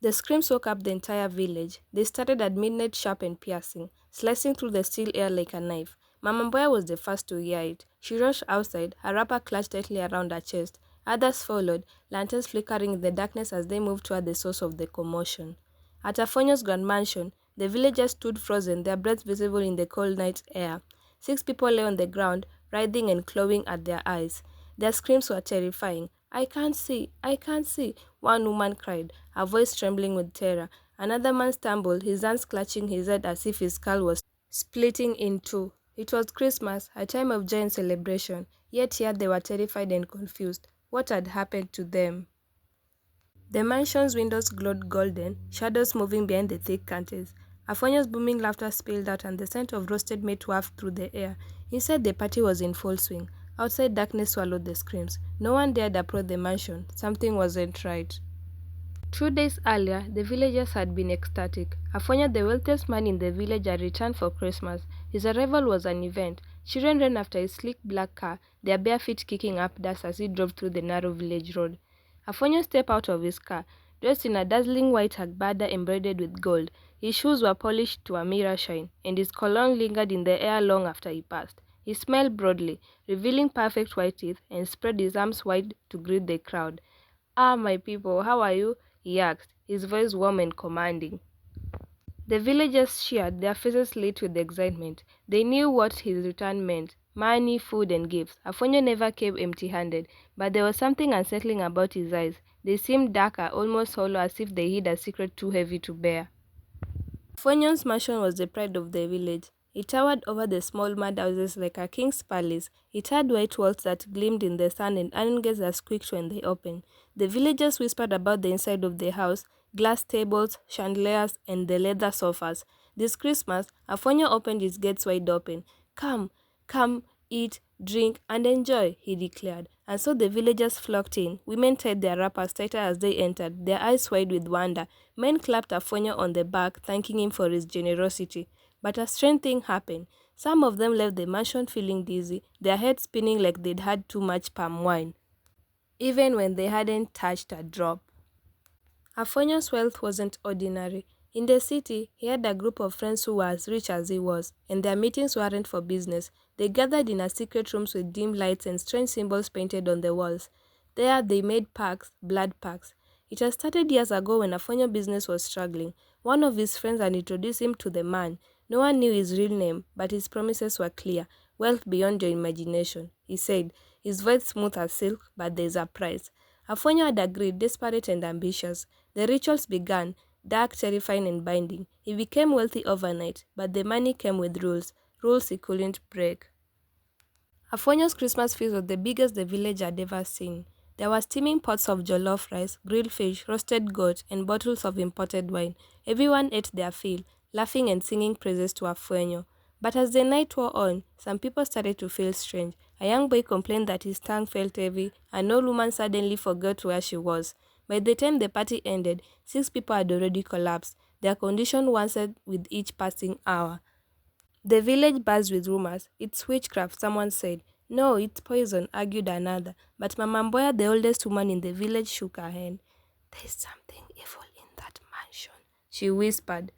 The screams woke up the entire village. They started at midnight, sharp and piercing, slicing through the still air like a knife. Mama Mboya was the first to hear it. She rushed outside, her wrapper clutched tightly around her chest. Others followed, lanterns flickering in the darkness as they moved toward the source of the commotion. At Afwenyo's grand mansion, the villagers stood frozen, their breaths visible in the cold night air. 6 people lay on the ground, writhing and clawing at their eyes. Their screams were terrifying. "I can't see! I can't see!" One woman cried, her voice trembling with terror. Another man stumbled, his hands clutching his head as if his skull was splitting in two. It was Christmas, a time of joy and celebration, yet here they were terrified and confused. What had happened to them? The mansion's windows glowed golden, shadows moving behind the thick curtains. Afwenyo's booming laughter spilled out and the scent of roasted meat wafted through the air. Inside, the party was in full swing. Outside, darkness swallowed the screams. No one dared approach the mansion. Something wasn't right. 2 days earlier, the villagers had been ecstatic. Afwenyo, the wealthiest man in the village, had returned for Christmas. His arrival was an event. Children ran after his sleek black car, their bare feet kicking up dust as he drove through the narrow village road. Afwenyo stepped out of his car, dressed in a dazzling white agbada embroidered with gold. His shoes were polished to a mirror shine, and his cologne lingered in the air long after he passed. He smiled broadly, revealing perfect white teeth, and spread his arms wide to greet the crowd. "Ah, my people, how are you?" he asked, his voice warm and commanding. The villagers cheered, their faces lit with excitement. They knew what his return meant: money, food, and gifts. Afwenyo never came empty-handed, but there was something unsettling about his eyes. They seemed darker, almost hollow, as if they hid a secret too heavy to bear. Afwenyo's mansion was the pride of the village. It towered over the small mud houses like a king's palace. It had white walls that gleamed in the sun and iron gates that squeaked when they opened. The villagers whispered about the inside of the house: glass tables, chandeliers, and the leather sofas. This Christmas, Afwenyo opened his gates wide open. "Come, come, eat, drink, and enjoy," he declared. And so the villagers flocked in. Women tied their wrappers tighter as they entered, their eyes wide with wonder. Men clapped Afwenyo on the back, thanking him for his generosity. But a strange thing happened. Some of them left the mansion feeling dizzy, their heads spinning like they'd had too much palm wine, even when they hadn't touched a drop. Afwenyo's wealth wasn't ordinary. In the city, he had a group of friends who were as rich as he was, and their meetings weren't for business. They gathered in a secret rooms with dim lights and strange symbols painted on the walls. There they made pacts, blood pacts. It had started years ago when Afwenyo's business was struggling. One of his friends had introduced him to the man. No one knew his real name, but his promises were clear: wealth beyond your imagination, he said, his voice smooth as silk. "But there's a price." Afwenyo had agreed, desperate and ambitious. The rituals began, dark, terrifying, and binding. He became wealthy overnight, but the money came with rules, rules he couldn't break. Afwenyo's Christmas feast was the biggest the village had ever seen. There were steaming pots of jollof rice, grilled fish, roasted goat, and bottles of imported wine. Everyone ate their fill, laughing and singing praises to Afwenyo. But as the night wore on, some people started to feel strange. A young boy complained that his tongue felt heavy. An old woman suddenly forgot where she was. By the time the party ended, 6 people had already collapsed. Their condition worsened with each passing hour. The village buzzed with rumors. "It's witchcraft," someone said. "No, it's poison," argued another. But Mama Mboya, the oldest woman in the village, shook her head. "There's something evil in that mansion," she whispered.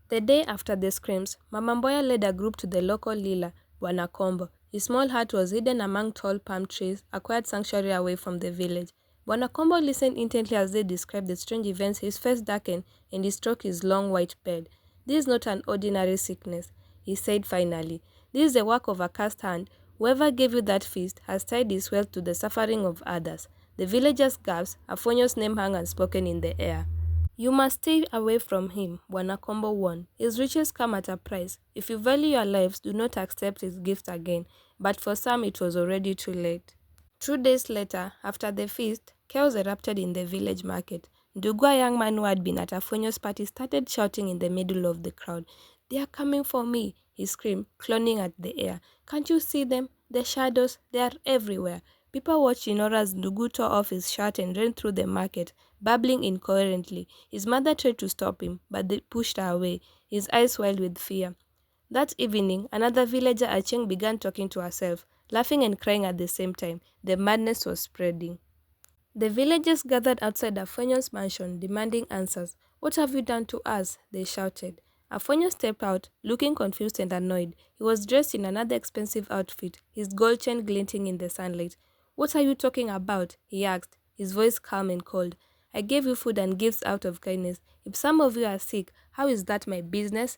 The day after the screams, Mama Mboya led a group to the local lila, Bwana Kombo. His small hut was hidden among tall palm trees, a quiet sanctuary away from the village. Bwana Kombo listened intently as they described the strange events. His face darkened, and he stroked his long white beard. "This is not an ordinary sickness," he said finally. "This is the work of a cursed hand. Whoever gave you that feast has tied his wealth to the suffering of others." The villagers gasped. Afwenyo's name hung unspoken in the air. "You must stay away from him," Bwana Kombo warned. "His riches come at a price. If you value your lives, do not accept his gift again." But for some, it was already too late. 2 days later, after the feast, chaos erupted in the village market. Ndugu, a young man who had been at Afwenyo's party, started shouting in the middle of the crowd. "They are coming for me," he screamed, clawing at the air. "Can't you see them? The shadows, they are everywhere." People watched in horror as Ndugu tore off his shirt and ran through the market, babbling incoherently. His mother tried to stop him, but they pushed her away, his eyes wild with fear. That evening, another villager, Acheng, began talking to herself, laughing and crying at the same time. The madness was spreading. The villagers gathered outside Afwenyo's mansion, demanding answers. "What have you done to us?" they shouted. Afwenyo stepped out, looking confused and annoyed. He was dressed in another expensive outfit, his gold chain glinting in the sunlight. "What are you talking about?" he asked, his voice calm and cold. "I gave you food and gifts out of kindness. If some of you are sick, how is that my business?"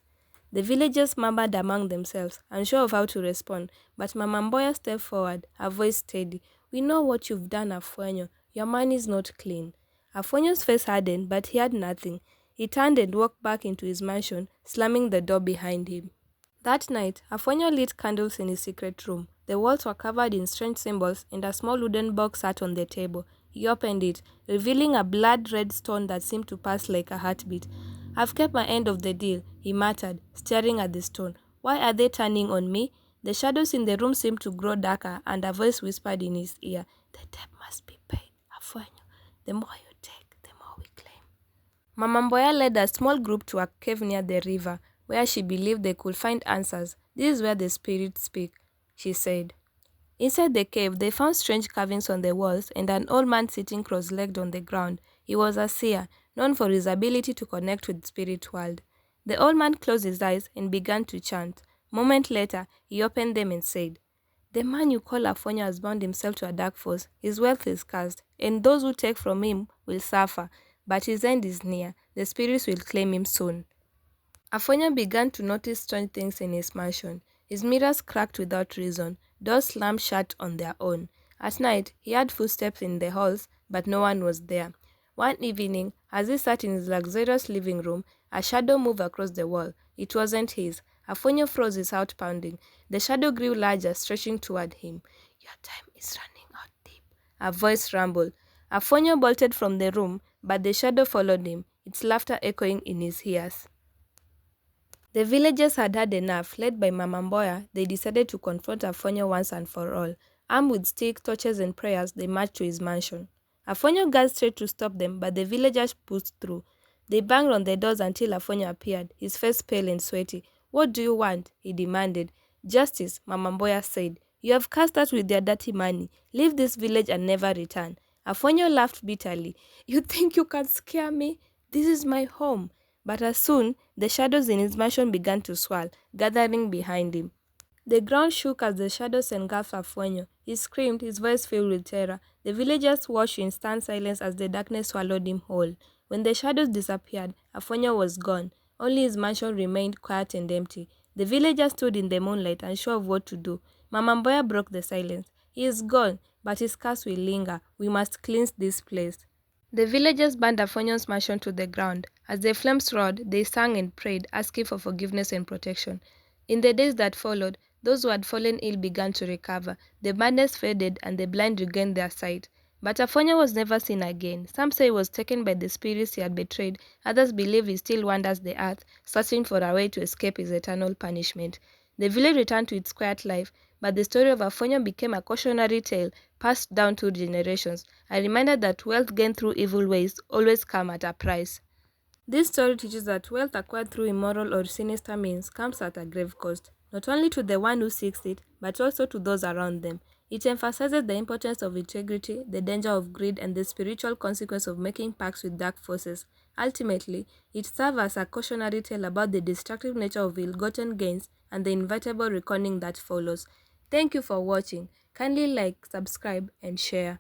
The villagers murmured among themselves, unsure of how to respond, but Mama Mboya stepped forward, her voice steady. "We know what you've done, Afwenyo. Your money is not clean." Afwenyo's face hardened, but he had nothing. He turned and walked back into his mansion, slamming the door behind him. That night, Afwenyo lit candles in his secret room. The walls were covered in strange symbols, and a small wooden box sat on the table. He opened it, revealing a blood-red stone that seemed to pulse like a heartbeat. "I've kept my end of the deal," he muttered, staring at the stone. "Why are they turning on me?" The shadows in the room seemed to grow darker, and a voice whispered in his ear, "The debt must be paid, Afwenyo. The more you take, the more we claim." Mama Mboya led a small group to a cave near the river, where she believed they could find answers. "This is where the spirits speak," she said. Inside the cave, they found strange carvings on the walls and an old man sitting cross-legged on the ground. He was a seer, known for his ability to connect with the spirit world. The old man closed his eyes and began to chant. A moment later, he opened them and said, "The man you call Afwenyo has bound himself to a dark force. His wealth is cursed, and those who take from him will suffer. But his end is near. The spirits will claim him soon." Afwenyo began to notice strange things in his mansion. His mirrors cracked without reason. Doors slammed shut on their own. At night, he heard footsteps in the halls, but no one was there. One evening, as he sat in his luxurious living room, a shadow moved across the wall. It wasn't his. Afwenyo froze, his heart pounding. The shadow grew larger, stretching toward him. "Your time is running out deep," a voice rumbled. Afwenyo bolted from the room, but the shadow followed him, its laughter echoing in his ears. The villagers had had enough. Led by Mama Mboya, they decided to confront Afwenyo once and for all. Armed with sticks, torches, and prayers, they marched to his mansion. Afwenyo guards tried to stop them, but the villagers pushed through. They banged on the doors until Afwenyo appeared, his face pale and sweaty. "What do you want?" he demanded. "Justice," Mama Mboya said. "You have cursed us with your dirty money. Leave this village and never return." Afwenyo laughed bitterly. "You think you can scare me? This is my home." But as soon, the shadows in his mansion began to swirl, gathering behind him. The ground shook as the shadows engulfed Afwenyo. He screamed, his voice filled with terror. The villagers watched in stunned silence as the darkness swallowed him whole. When the shadows disappeared, Afwenyo was gone. Only his mansion remained quiet and empty. The villagers stood in the moonlight, unsure of what to do. Mama Mboya broke the silence. "He is gone, but his curse will linger. We must cleanse this place." The villagers burned Afwenyo's mansion to the ground. As the flames roared, they sang and prayed, asking for forgiveness and protection. In the days that followed, those who had fallen ill began to recover. The madness faded and the blind regained their sight. But Afwenyo was never seen again. Some say he was taken by the spirits he had betrayed. Others believe he still wanders the earth, searching for a way to escape his eternal punishment. The village returned to its quiet life, but the story of Afwenyo became a cautionary tale passed down through generations, a reminder that wealth gained through evil ways always comes at a price. This story teaches that wealth acquired through immoral or sinister means comes at a grave cost, not only to the one who seeks it, but also to those around them. It emphasizes the importance of integrity, the danger of greed, and the spiritual consequence of making pacts with dark forces. Ultimately, it serves as a cautionary tale about the destructive nature of ill-gotten gains and the inevitable reckoning that follows. Thank you for watching. Kindly like, subscribe, and share.